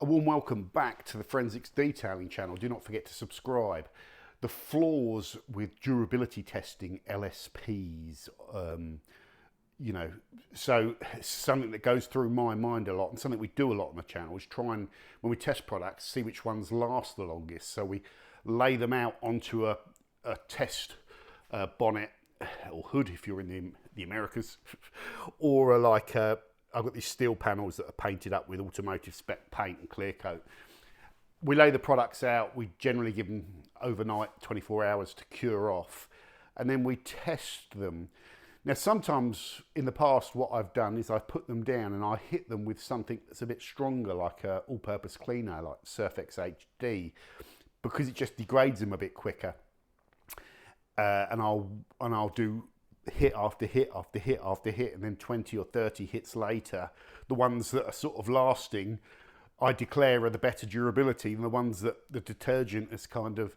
A warm welcome back to the Forensics Detailing channel. Do not forget to subscribe. The flaws with durability testing LSPs, so something that goes through my mind a lot, and something we do a lot on the channel is try and, when we test products, see which ones last the longest. So we lay them out onto a test bonnet or hood if you're in the Americas, or I've got these steel panels that are painted up with automotive spec paint and clear coat. We lay the products out, we generally give them overnight, 24 hours to cure off, and then we test them. Now, sometimes in the past, what I've done is I've put them down and I hit them with something that's a bit stronger, like an all-purpose cleaner, like Surfex HD, because it just degrades them a bit quicker. And I'll do hit after hit after hit after hit, and then 20 or 30 hits later, the ones that are sort of lasting, I declare are the better durability than the ones that the detergent has kind of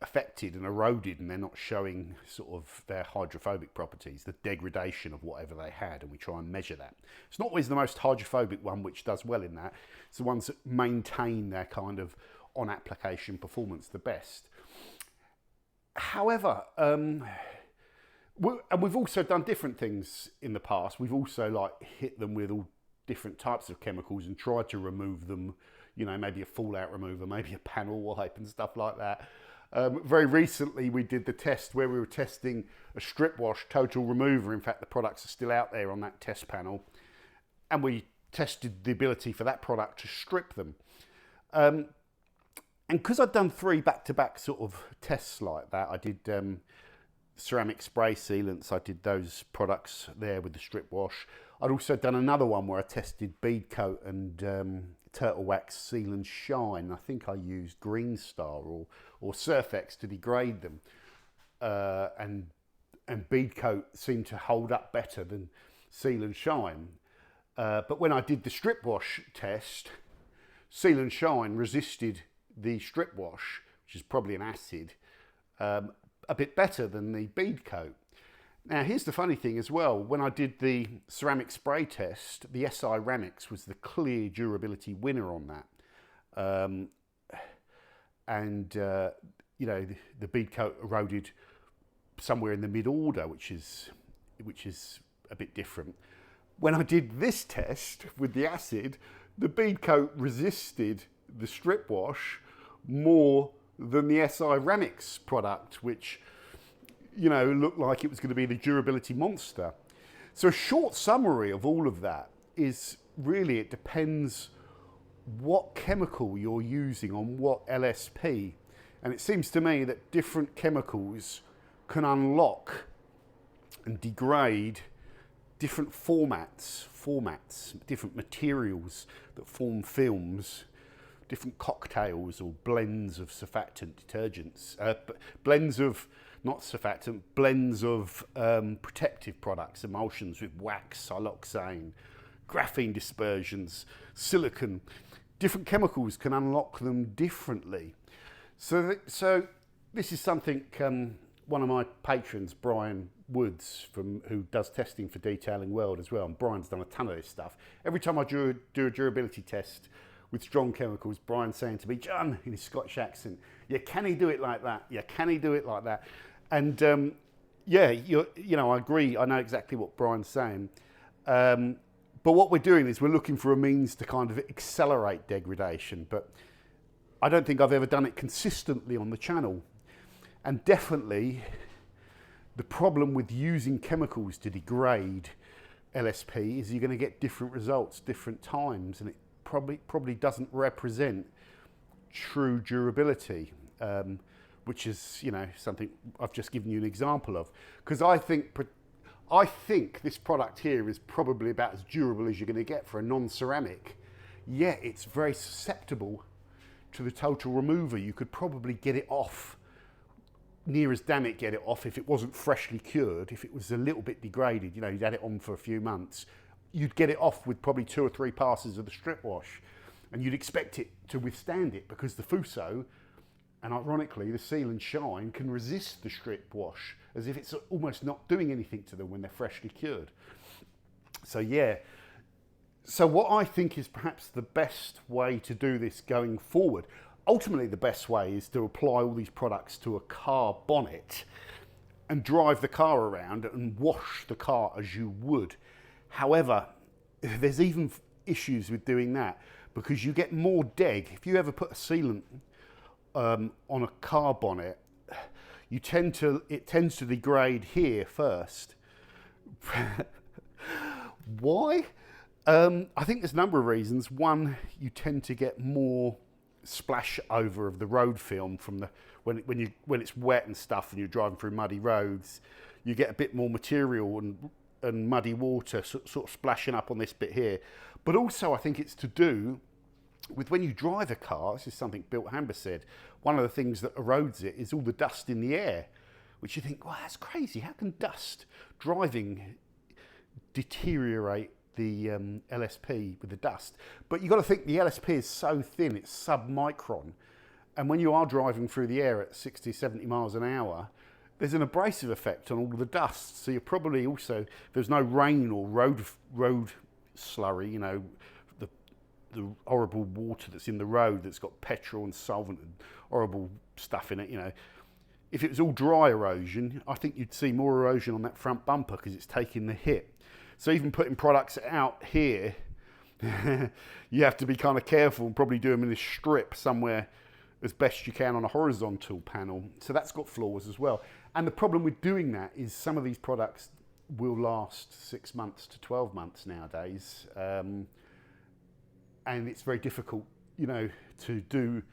affected and eroded, and they're not showing sort of their hydrophobic properties, the degradation of whatever they had, and we try and measure that. It's not always the most hydrophobic one which does well in that. It's the ones that maintain their kind of on application performance the best. However, and we've also done different things in the past. We've also hit them with all different types of chemicals and tried to remove them, maybe a fallout remover, maybe a panel wipe and stuff like that. Very recently we did the test where we were testing a strip wash total remover. In fact, the products are still out there on that test panel, and we tested the ability for that product to strip them. And because I'd done 3 back-to-back sort of tests like that, I did ceramic spray sealants. I did those products there with the strip wash. I'd also done another one where I tested bead coat and turtle wax seal and shine. I think I used Green Star or Surfex to degrade them, and bead coat seemed to hold up better than seal and shine. But when I did the strip wash test, seal and shine resisted the strip wash, which is probably an acid, a bit better than the bead coat. Now, here's the funny thing as well. When I did the ceramic spray test, the SI Ramix was the clear durability winner on that. The bead coat eroded somewhere in the mid-order, which is a bit different. When I did this test with the acid, the bead coat resisted the strip wash more than the SI Ramix product, which looked like it was going to be the durability monster. So a short summary of all of that is really it depends what chemical you're using on what LSP, and it seems to me that different chemicals can unlock and degrade different formats, different materials that form films, different cocktails or blends of surfactant detergents, blends of protective products, emulsions with wax, siloxane, graphene dispersions, silicone. Different chemicals can unlock them differently. So this is something one of my patrons, Brian Woods, who does testing for Detailing World as well, and Brian's done a ton of this stuff. Every time I do a durability test with strong chemicals, Brian's saying to me, "John," in his Scottish accent, "yeah, can he do it like that? Yeah, can he do it like that?" And I agree. I know exactly what Brian's saying. But what we're doing is we're looking for a means to kind of accelerate degradation. But I don't think I've ever done it consistently on the channel. And definitely, the problem with using chemicals to degrade LSP is you're going to get different results, different times, and it probably doesn't represent true durability, which is something I've just given you an example of. Because I think this product here is probably about as durable as you're going to get for a non-ceramic. Yet it's very susceptible to the total remover. You could probably get it off near as damn it get it off if it wasn't freshly cured. If it was a little bit degraded, you'd had it on for a few months, you'd get it off with probably 2 or 3 passes of the strip wash, and you'd expect it to withstand it because the Fuso, and ironically the Seal and Shine, can resist the strip wash as if it's almost not doing anything to them when they're freshly cured. So yeah, So what I think is perhaps the best way to do this going forward, ultimately the best way is to apply all these products to a car bonnet and drive the car around and wash the car as you would. However, there's even issues with doing that because you get more deg. If you ever put a sealant on a car bonnet, it tends to degrade here first. Why? I think there's a number of reasons. One, you tend to get more splash over of the road film from the when it's wet and stuff and you're driving through muddy roads. You get a bit more material and muddy water sort of splashing up on this bit here. But also I think it's to do with when you drive a car. This is something Bill Hamber said. One of the things that erodes it is all the dust in the air, which you think, well, that's crazy. How can dust driving deteriorate the LSP with the dust? But you've got to think the LSP is so thin, it's sub-micron. And when you are driving through the air at 60, 70 miles an hour, there's an abrasive effect on all of the dust. So you're probably also, there's no rain or road slurry, you know, the horrible water that's in the road that's got petrol and solvent and horrible stuff in it, you know. If it was all dry erosion, I think you'd see more erosion on that front bumper because it's taking the hit. So even putting products out here, you have to be kind of careful and probably do them in a strip somewhere as best you can on a horizontal panel. So that's got flaws as well. And the problem with doing that is some of these products will last 6 months to 12 months nowadays. And it's very difficult, you know, to do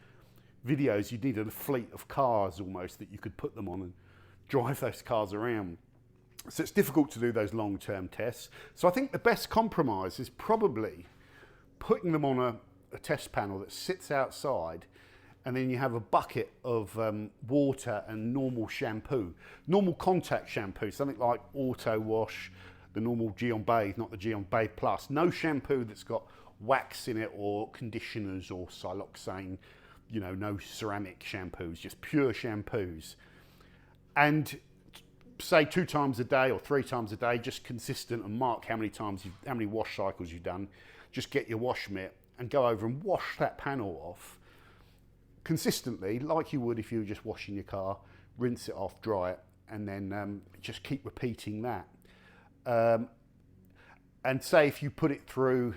videos. You need a fleet of cars almost that you could put them on and drive those cars around. So it's difficult to do those long-term tests. So I think the best compromise is probably putting them on a test panel that sits outside, and then you have a bucket of water and normal shampoo, normal contact shampoo, something like Auto Wash, the normal Geon Bathe, not the Geon Bathe Plus. No shampoo that's got wax in it or conditioners or siloxane, you know, no ceramic shampoos, just pure shampoos. And say 2 times a day or 3 times a day, just consistent, and mark how many wash cycles you've done. Just get your wash mitt and go over and wash that panel off consistently, like you would if you were just washing your car. Rinse it off, dry it, and then just keep repeating that. And say if you put it through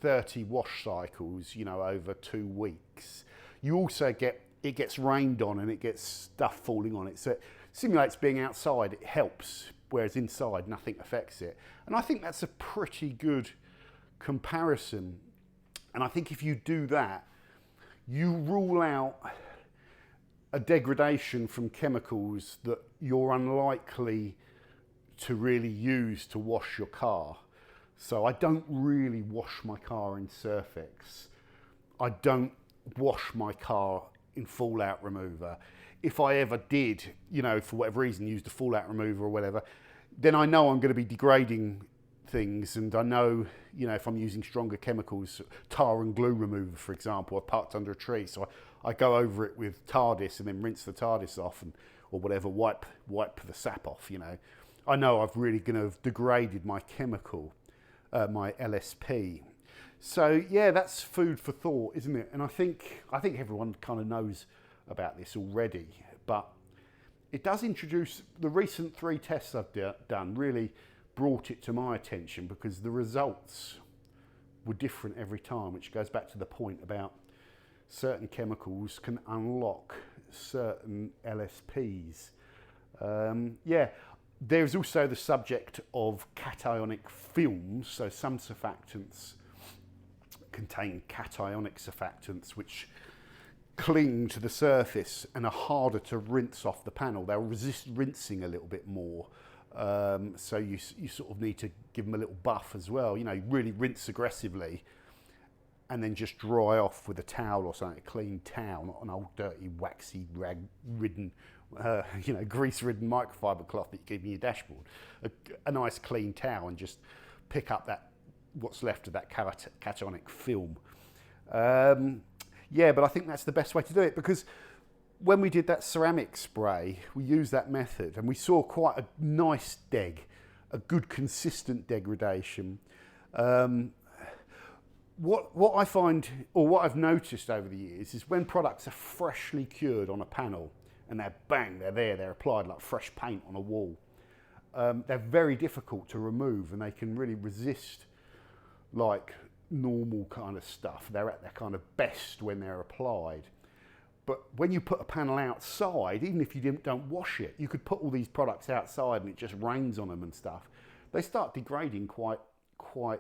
30 wash cycles, you know, over 2 weeks, you also it gets rained on and it gets stuff falling on it. So it simulates being outside, it helps, whereas inside nothing affects it. And I think that's a pretty good comparison. And I think if you do that, you rule out a degradation from chemicals that you're unlikely to really use to wash your car. So I don't really wash my car in Surfex. I don't wash my car in fallout remover. If I ever did, you know, for whatever reason, used a fallout remover or whatever, then I know I'm going to be degrading things, and I know, you know, if I'm using stronger chemicals, tar and glue remover, for example, I parked under a tree, so I go over it with TARDIS and then rinse the TARDIS off, or whatever, wipe the sap off, you know. I know I've really going to have degraded my chemical, my LSP. So yeah, that's food for thought, isn't it? And I think everyone kind of knows about this already, but it does introduce, the recent 3 tests I've done really brought it to my attention because the results were different every time, which goes back to the point about certain chemicals can unlock certain LSPs. Yeah, there's also the subject of cationic films. So some surfactants contain cationic surfactants which cling to the surface and are harder to rinse off the panel. They'll resist rinsing a little bit more. So you sort of need to give them a little buff as well, you know, really rinse aggressively and then just dry off with a towel or something, a clean towel, not an old dirty waxy rag-ridden, you know, grease-ridden microfiber cloth that you keep in your dashboard. A nice clean towel and just pick up that, what's left of that cationic film. Yeah, but I think that's the best way to do it, because when we did that ceramic spray, we used that method and we saw quite a nice deg, a good consistent degradation. what I find, or what I've noticed over the years, is when products are freshly cured on a panel and they're applied like fresh paint on a wall. They're very difficult to remove, and they can really resist like normal kind of stuff. They're at their kind of best when they're applied. But when you put a panel outside, even if you don't wash it, you could put all these products outside and it just rains on them and stuff. They start degrading quite, well,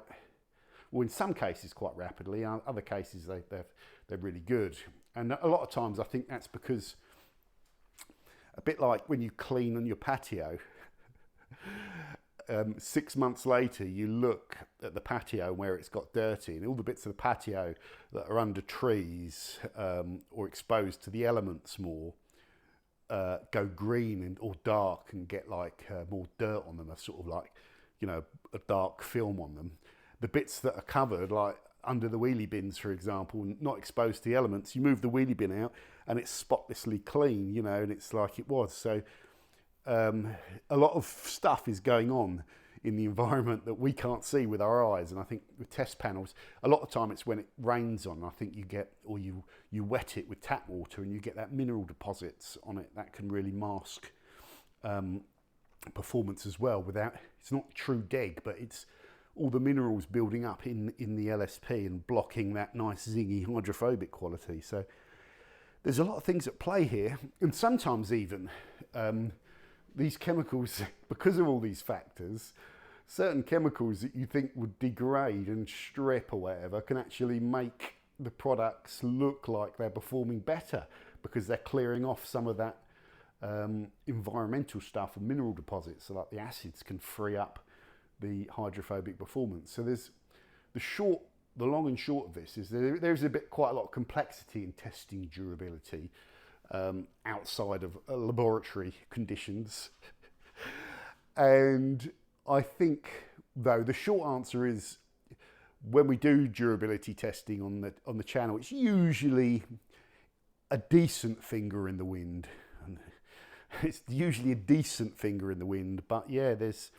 in some cases quite rapidly. In other cases, they're really good. And a lot of times I think that's because, a bit like when you clean on your patio, 6 months later you look at the patio where it's got dirty, and all the bits of the patio that are under trees or exposed to the elements more go green or dark and get like more dirt on them, a sort of like, you know, a dark film on them. The bits that are covered, like under the wheelie bins, for example, and not exposed to the elements, you move the wheelie bin out and it's spotlessly clean, you know, and it's like it was. So a lot of stuff is going on in the environment that we can't see with our eyes. And I think with test panels, a lot of the time it's when it rains on, I think you get, or you wet it with tap water and you get that mineral deposits on it that can really mask performance as well. Without, it's not true deg, but it's all the minerals building up in the LSP and blocking that nice zingy hydrophobic quality. So there's a lot of things at play here, and sometimes even these chemicals, because of all these factors, certain chemicals that you think would degrade and strip or whatever can actually make the products look like they're performing better because they're clearing off some of that environmental stuff and mineral deposits, so like the acids can free up the hydrophobic performance. So there's the long and short of this is there's quite a lot of complexity in testing durability outside of laboratory conditions. And I think, though, the short answer is when we do durability testing on the channel, it's usually a decent finger in the wind. It's usually a decent finger in the wind, but yeah, there's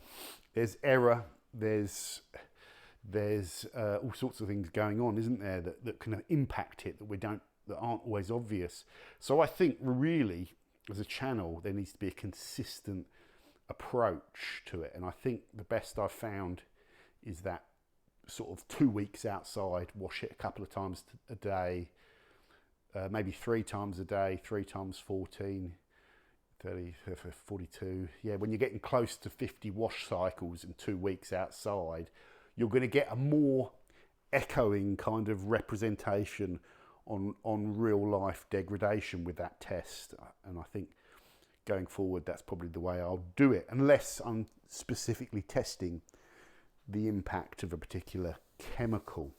error, there's all sorts of things going on, isn't there, that can impact it that aren't always obvious. So I think really, as a channel, there needs to be a consistent approach to it, and I think the best I've found is that sort of 2 weeks outside, wash it a couple of times a day, maybe 3 times a day, 3 times 14, 30, 42. Yeah, when you're getting close to 50 wash cycles in 2 weeks outside, you're going to get a more echoing kind of representation on real life degradation with that test. And I think going forward, that's probably the way I'll do it, unless I'm specifically testing the impact of a particular chemical.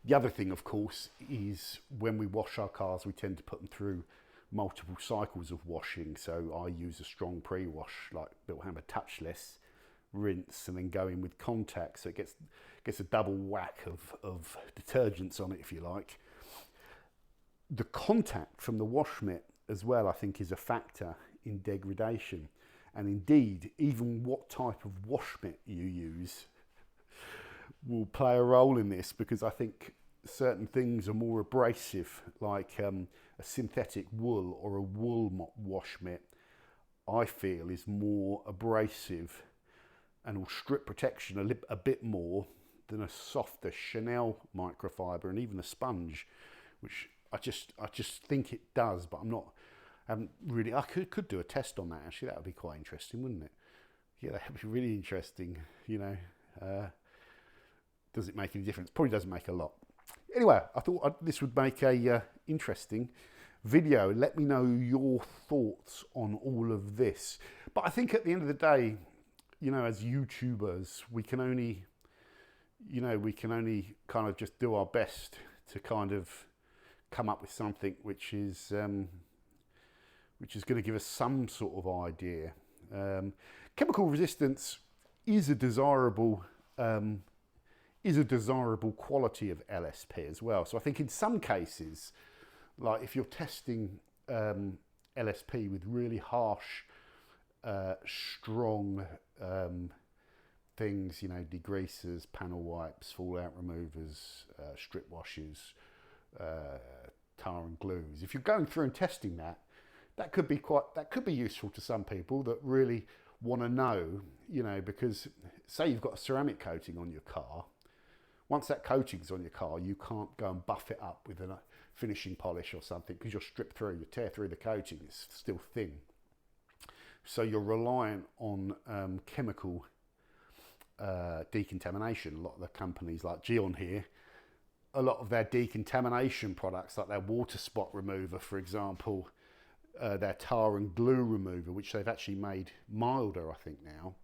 The other thing, of course, is when we wash our cars, we tend to put them through multiple cycles of washing. So I use a strong pre-wash, like Bill Hammer touchless, rinse, and then go in with contact. So it gets a double whack of detergents on it, if you like. The contact from the wash mitt as well, I think, is a factor in degradation. And indeed, even what type of wash mitt you use will play a role in this, because I think certain things are more abrasive, like a synthetic wool or a wool wash mitt, I feel is more abrasive and will strip protection a bit more than a softer Chanel microfiber and even a sponge, which I just think it does, but I could do a test on that actually. That would be quite interesting, wouldn't it? Yeah, that would be really interesting, you know. Does it make any difference? Probably doesn't make a lot. Anyway, I thought this would make a interesting video. Let me know your thoughts on all of this. But I think at the end of the day, you know, as YouTubers, we can only kind of just do our best to kind of come up with something which is going to give us some sort of idea. Chemical resistance is a desirable quality of LSP as well. So I think in some cases, like if you're testing LSP with really harsh, strong things, you know, degreasers, panel wipes, fallout removers, strip washers, tar and glues. If you're going through and testing that could be useful to some people that really want to know, you know, because say you've got a ceramic coating on your car. Once that coating's on your car, you can't go and buff it up with a finishing polish or something, because you'll strip through, you tear through the coating, it's still thin. So you're reliant on chemical decontamination. A lot of the companies like Geon here, a lot of their decontamination products, like their water spot remover, for example, their tar and glue remover, which they've actually made milder, I think now,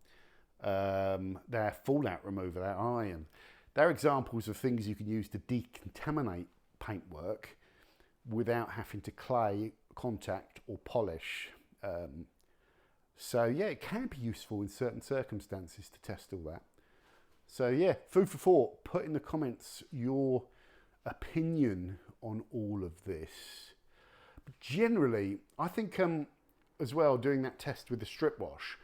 their fallout remover, their iron, they're examples of things you can use to decontaminate paintwork without having to clay, contact or polish. So yeah, it can be useful in certain circumstances to test all that. So yeah, food for thought. Put in the comments your opinion on all of this. But generally, I think as well, doing that test with the strip wash,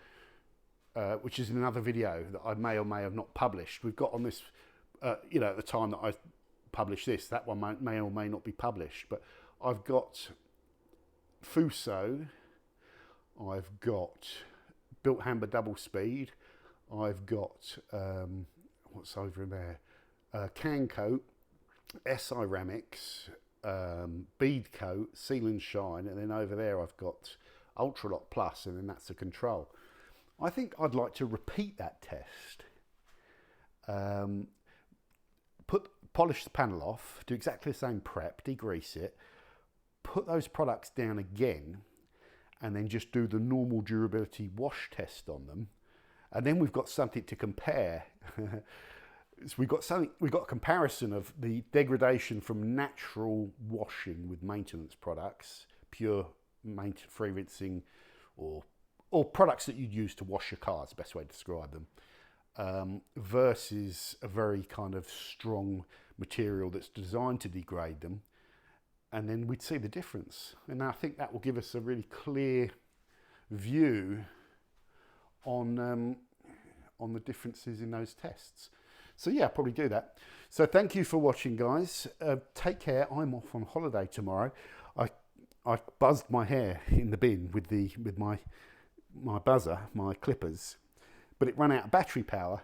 which is in another video that I may or may have not published. We've got on this, you know, at the time that I published this, that one may or may not be published, but I've got Fuso, I've got Built Hamber Double Speed, I've got, what's over in there, Can Coat, S-Ceramics, Bead Coat, Seal and Shine, and then over there I've got Ultralock Plus, and then that's the control. I think I'd like to repeat that test. Polish the panel off, do exactly the same prep, degrease it, put those products down again, and then just do the normal durability wash test on them. And then we've got something to compare. So we've got a comparison of the degradation from natural washing with maintenance products, pure free rinsing, or products that you'd use to wash your car, is the best way to describe them, versus a very kind of strong material that's designed to degrade them. And then we'd see the difference. And I think that will give us a really clear view on the differences in those tests. So yeah, probably do that. So thank you for watching, guys. Take care. I'm off on holiday tomorrow. I buzzed my hair in the bin with my buzzer, my clippers, but it ran out of battery power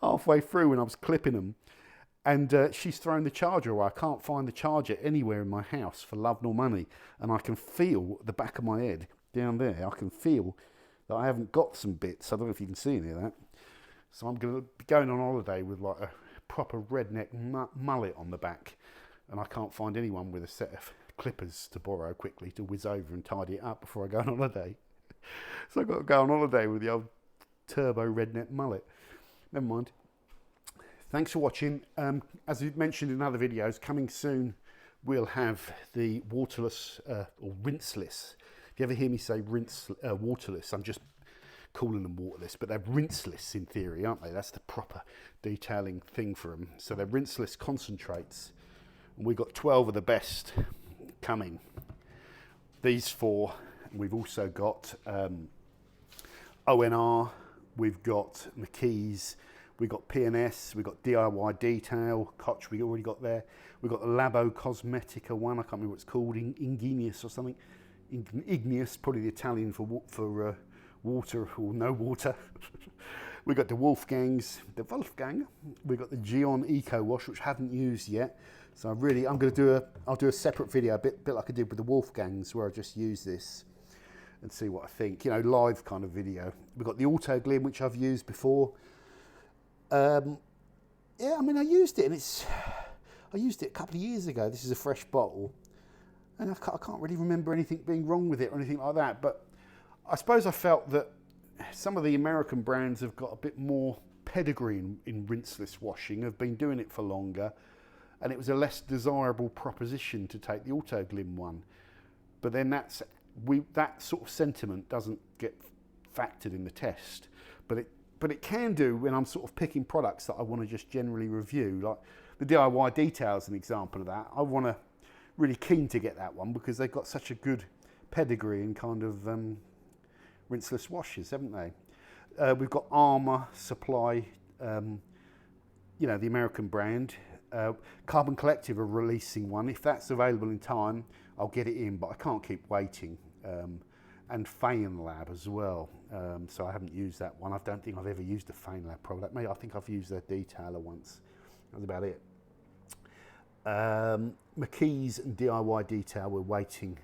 halfway through when I was clipping them. And she's thrown the charger away. I can't find the charger anywhere in my house for love nor money. And I can feel the back of my head down there. I can feel that I haven't got some bits. I don't know if you can see any of that. So I'm going to be going on holiday with like a proper redneck mullet on the back. And I can't find anyone with a set of clippers to borrow quickly to whiz over and tidy it up before I go on holiday. So I've got to go on holiday with the old turbo redneck mullet. Never mind. Thanks for watching. As we've mentioned in other videos, coming soon, we'll have the waterless or rinseless. If you ever hear me say waterless, I'm just calling them waterless, but they're rinseless in theory, aren't they? That's the proper detailing thing for them. So they're rinseless concentrates. And we've got 12 of the best coming. These 4. We've also got ONR, we've got McKee's, we've got P&S, we've got DIY Detail, Koch we already got there. We've got the Labo Cosmetica one, I can't remember what it's called, Ingenious or something. Igneous, probably the Italian for water or no water. We've got the Wolfgang, we've got the Geon Eco Wash, which I haven't used yet. So I'll do a separate video, a bit like I did with the Wolfgangs, where I just use this and see what I think, you know, live kind of video. We've got the Auto Glim, which I've used before. Yeah, I mean, I used it a couple of years ago. This is a fresh bottle, and I can't really remember anything being wrong with it or anything like that. But I suppose I felt that some of the American brands have got a bit more pedigree in rinseless washing, have been doing it for longer, and it was a less desirable proposition to take the Auto Glim one. But then that sort of sentiment doesn't get factored in the test, but it can do when I'm sort of picking products that I want to just generally review. Like the DIY Detail is an example of that. I want to really keen to get that one because they've got such a good pedigree in kind of rinseless washes, haven't they? We've got Armour Supply, you know, the American brand. Carbon Collective are releasing one. If that's available in time, I'll get it in, but I can't keep waiting. And Lab as well. So I haven't used that one. I don't think I've ever used a Lab product. Maybe I think I've used their detailer once. That's about it. McKee's and DIY Detail, we're waiting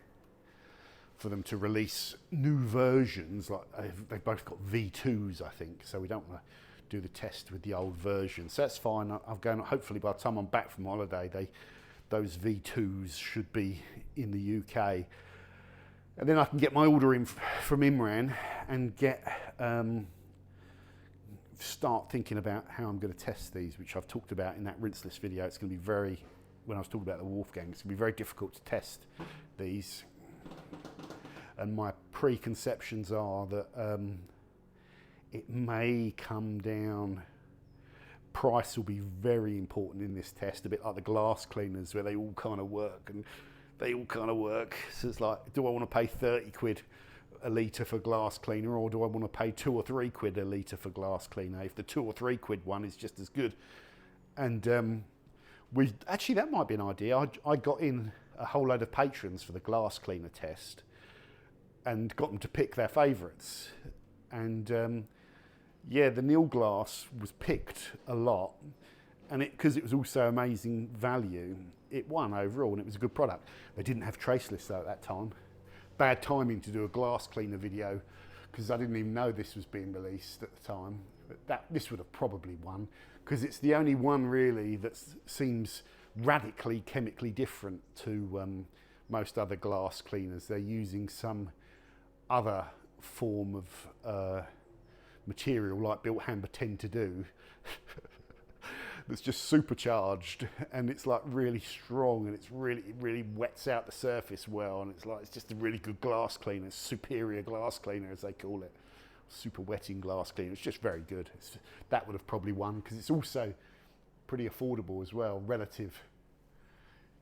for them to release new versions. Like they've both got V2s, I think. So we don't want to do the test with the old version. So that's fine. I'm going. Hopefully, by the time I'm back from holiday, those V2s should be in the UK, and then I can get my order in from Imran and start thinking about how I'm going to test these, which I've talked about in that rinseless video. It's going to be when I was talking about the Wolfgang, it's going to be very difficult to test these. And my preconceptions are that it may come down. Price will be very important in this test, a bit like the glass cleaners where they all kind of work. So it's like, do I want to pay 30 quid a litre for glass cleaner, or do I want to pay 2 or 3 quid a litre for glass cleaner if the 2 or 3 quid one is just as good? And that might be an idea. I got in a whole load of patrons for the glass cleaner test and got them to pick their favourites. And the Nil glass was picked a lot, and because it was also amazing value, it won overall, and it was a good product. They didn't have traceless though at that time. Bad timing to do a glass cleaner video, because I didn't even know this was being released at the time. But this would have probably won, because it's the only one really that seems radically chemically different to most other glass cleaners. They're using some other form of material like built hamber tend to do that's just supercharged, and it's like really strong, and it really wets out the surface well, and it's just a really good glass cleaner, superior glass cleaner as they call it, super wetting glass cleaner. It's just very good. That would have probably won, because it's also pretty affordable as well, relative.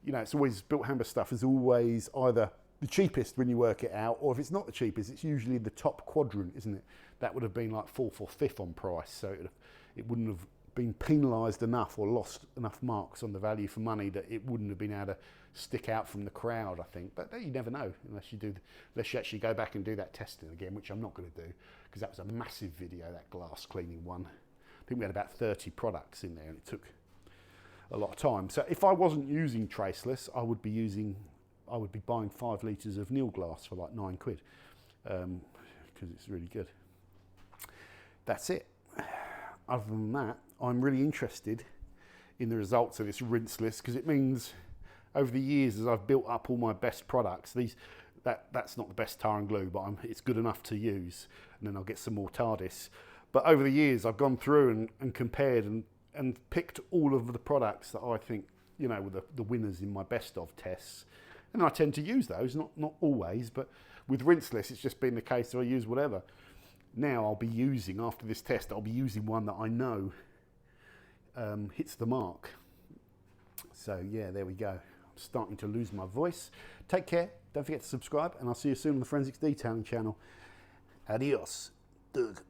You know, it's always, built hamber stuff is always either the cheapest when you work it out, or if it's not the cheapest, it's usually the top quadrant, isn't it? That would have been like 4th or 5th on price, so it wouldn't have been penalised enough or lost enough marks on the value for money that it wouldn't have been able to stick out from the crowd, I think. But you never know unless you actually go back and do that testing again, which I'm not going to do, because that was a massive video, that glass cleaning one. I think we had about 30 products in there, and it took a lot of time. So if I wasn't using traceless, I would be buying 5 litres of Nil glass for like 9 quid, because it's really good. That's it. Other than that, I'm really interested in the results of this rinseless, because it means over the years, as I've built up all my best products, that's not the best tar and glue, but it's good enough to use, and then I'll get some more TARDIS. But over the years, I've gone through and compared and picked all of the products that I think, you know, were the winners in my best of tests. And I tend to use those, not always, but with rinseless, it's just been the case that I use whatever. Now I'll be using, after this test, I'll be using one that I know hits the mark. So yeah, there we go. I'm starting to lose my voice. Take care, don't forget to subscribe, and I'll see you soon on the Forensics Detailing channel. Adios. Doug.